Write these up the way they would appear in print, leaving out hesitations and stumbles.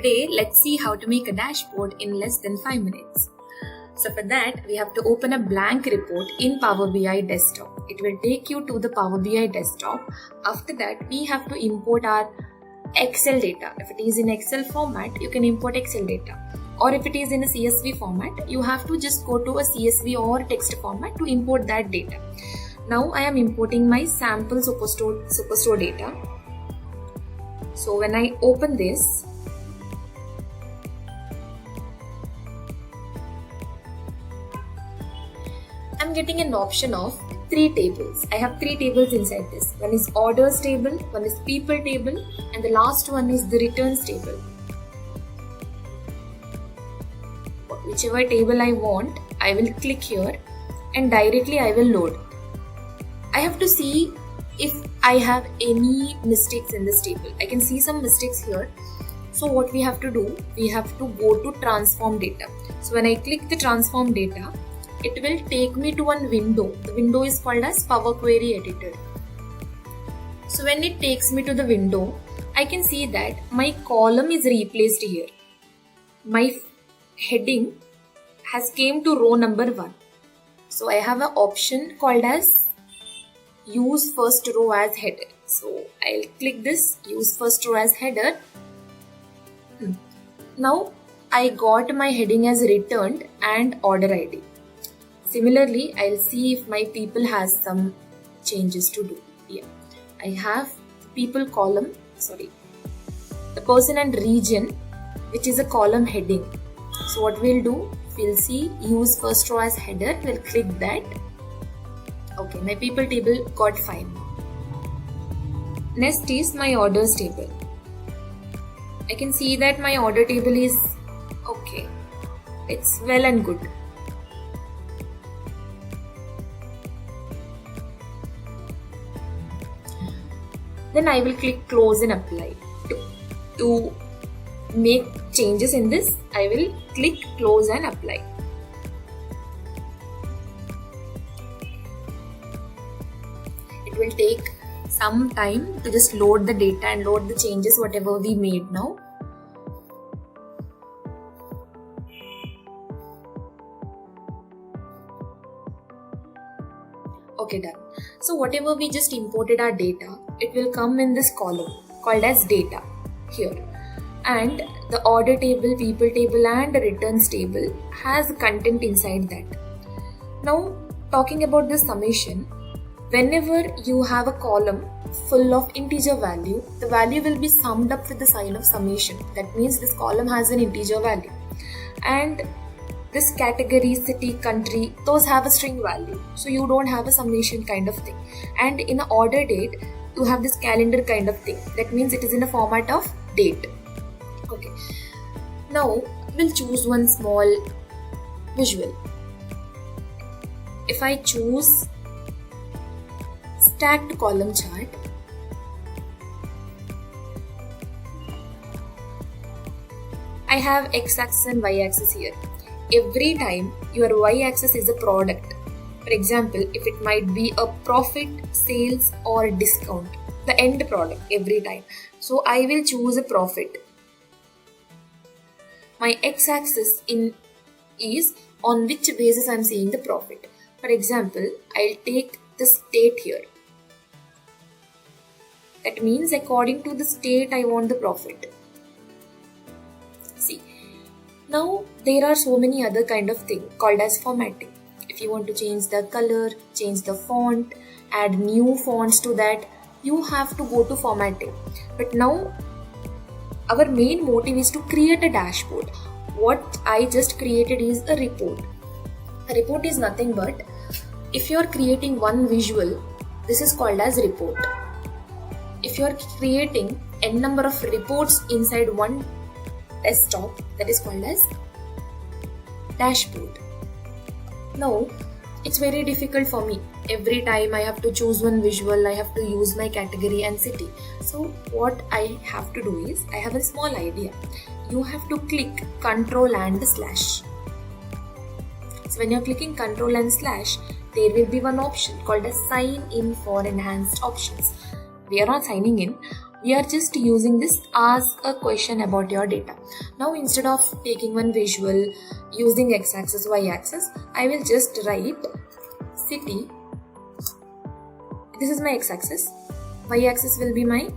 Today, let's see how to make a dashboard in less than 5 minutes. So for that, we have to open a blank report in Power BI desktop. It will take you to the Power BI desktop. After that, we have to import our Excel data. If it is in Excel format, you can import Excel data. Or if it is in a CSV format, you have to just go to a CSV or text format to import that data. Now I am importing my sample superstore data. So when I open this, I'm getting an option of 3 tables. I have 3 tables inside this. One is orders table, one is people table, and the last one is the returns table. Whichever table I want, I will click here and directly I will load. I have to see if I have any mistakes in this table. I can see some mistakes here. So what we have to do, we have to go to transform data. So when I click the transform data, it will take me to one window. The window is called as Power Query Editor. So when it takes me to the window, I can see that my column is replaced here. My heading has came to row number 1. So I have an option called as use first row as header. So I'll click this use first row as header. Now I got my heading as returned and order ID. Similarly, I'll see if my people has some changes to do. Yeah, I have people column, the person and region, which is a column heading. So what we'll do, we'll see use first row as header. We'll click that. Okay, my people table got fine. Next is my orders table. I can see that my order table is okay. It's well and good. Then I will click close and apply. To make changes in this, I will click close and apply. It will take some time to just load the data and load the changes whatever we made now. Okay, done. So whatever we just imported our data, it will come in this column called as data here. And the order table, people table and the returns table has content inside that. Now talking about the summation, whenever you have a column full of integer value, the value will be summed up with the sign of summation. That means this column has an integer value. And this category, city, country, those have a string value. So you don't have a summation kind of thing. And in an order date, you have this calendar kind of thing. That means it is in a format of date. Okay. Now we'll choose one small visual. If I choose stacked column chart, I have x-axis and y-axis here. Every time your y-axis is a product. For example, if it might be a profit, sales or discount, the end product every time. So I will choose a profit. My x-axis is on which basis I am seeing the profit. For example, I'll take the state here. That means according to the state I want the profit. See. Now there are so many other kind of things called as formatting. If you want to change the color, change the font, add new fonts to that, you have to go to formatting. But now our main motive is to create a dashboard. What I just created is a report. A report is nothing but if you are creating one visual, this is called as report. If you are creating n number of reports inside one desktop, that is called as dashboard. Now it's very difficult for me. Every time I have to choose one visual, I have to use my category and city. So what I have to do is, I have a small idea. You have to click Ctrl and slash. So when you're clicking Ctrl and slash, there will be one option called as sign in for enhanced options. We are not signing in. We are just using this ask a question about your data. Now instead of taking one visual using x-axis, y-axis, I will just write city. This is my x-axis. Y-axis will be my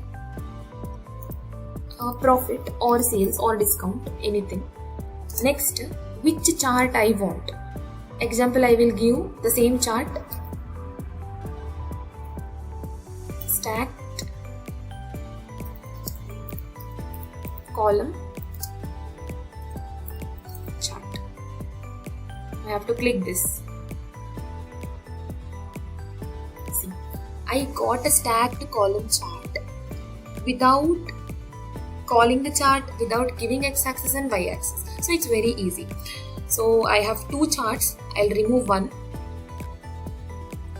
profit or sales or discount, anything. Next, which chart I want. Example, I will give the same chart, stacked column chart. I have to click this. See, I got a stacked column chart without calling the chart, without giving x-axis and y-axis. So it's very easy. So I have two charts. I'll remove one.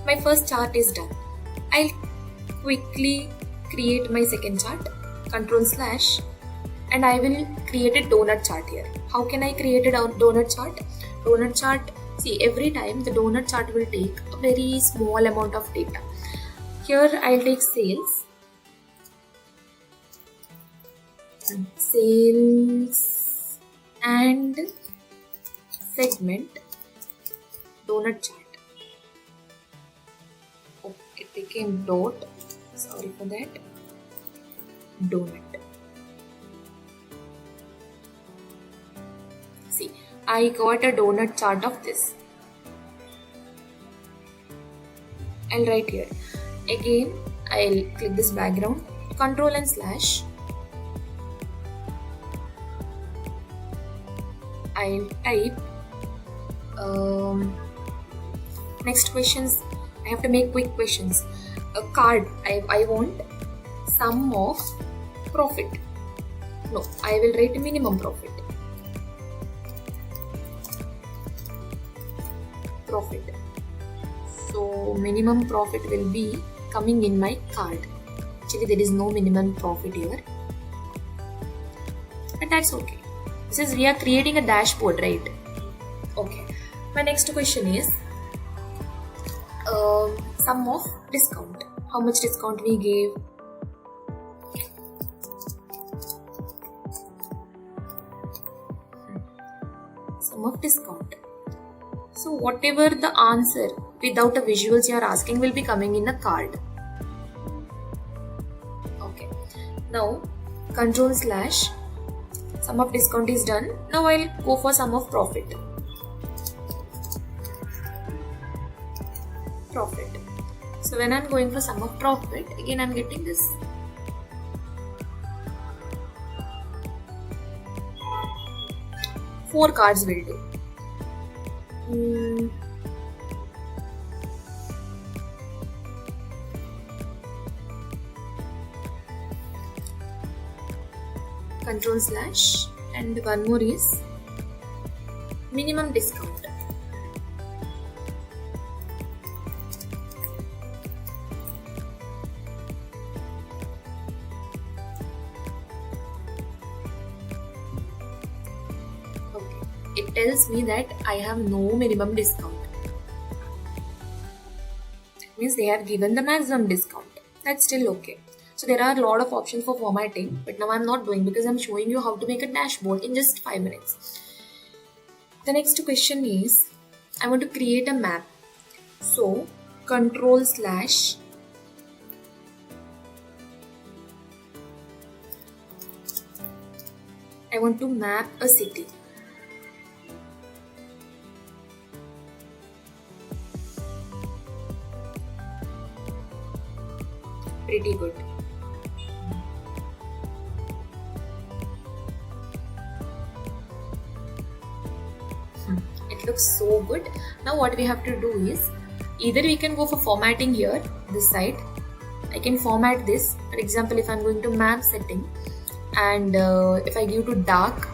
My first chart is done. I'll quickly create my second chart, Ctrl/, and I will create a donut chart here. How can I create a donut chart? Donut chart, see, every time the donut chart will take a very small amount of data. Here I'll take sales and segment donut chart. Oh, it became dot. Sorry for that. Donut. See, I got a donut chart of this. I'll write here. Again, I'll click this background, Ctrl and /. I'll type next questions. I have to make quick questions. A card. I want sum of profit. No, I will write minimum profit. So minimum profit will be coming in my card. Actually, there is no minimum profit here, but that's okay. Since we are creating a dashboard, right? Okay. My next question is sum of discount. How much discount we gave? Sum of discount. So whatever the answer without the visuals you are asking will be coming in a card. Okay. Now Ctrl/. Sum of discount is done. Now I'll go for sum of profit. So when I'm going for sum of profit, again I'm getting this. Four cards will do. Ctrl/, and one more is minimum discount. Okay, it tells me that I have no minimum discount. That means they have given the maximum discount. That's still okay. So there are a lot of options for formatting, but now I'm not doing because I'm showing you how to make a dashboard in just 5 minutes. The next question is, I want to create a map. So Ctrl/, I want to map a city. Pretty good. It looks so good. Now what we have to do is, either we can go for formatting here, this side. I can format this. For example, if I'm going to map setting and if I give to dark,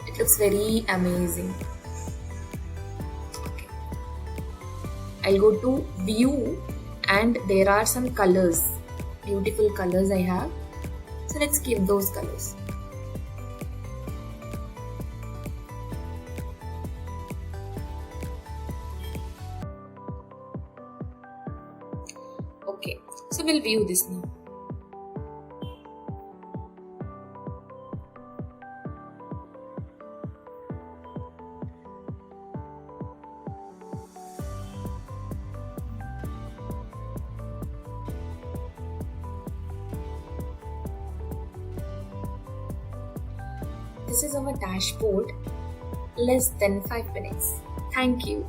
it looks very amazing. Okay. I'll go to view and there are some colors. Beautiful colors I have. So let's keep those colors. Okay, so we'll view this now. This is our dashboard, less than 5 minutes. Thank you.